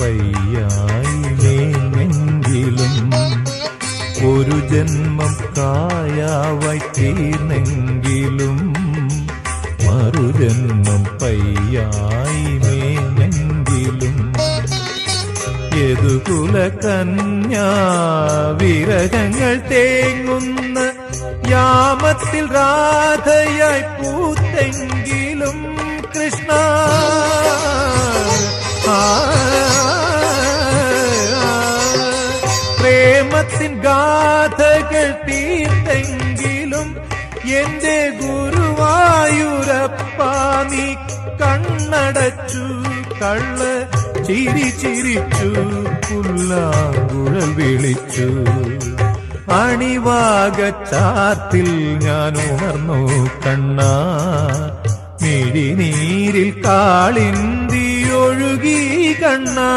പയ്യായിലെങ്കിലും ഒരു ജന്മം കായാവായി തീർന്നെങ്കിലും മറുജന്മം പയ്യായിലെങ്കിലും യദുകുല കന്യാ വിരഹങ്ങൾ തേങ്ങുന്ന യാമത്തിൽ രാധയായി പൂത്തെങ്കിലും കൃഷ്ണ പ്രേമത്തിൻ ഗാഥകൾ തീർത്തെങ്കിലും എന്റെ ഗുരുവായൂരപ്പ നീ കണ്ണടച്ചു കള്ള ചിരി ചിരിച്ചു പുല്ലാങ്കുഴൽ വിളിച്ചു അണിവാകച്ചാർത്തിൽ ഞാൻ ഉണർന്നു കണ്ണാ മിഴിനീരിൽ കാളിന്തി ഒഴുകി കണ്ണാ.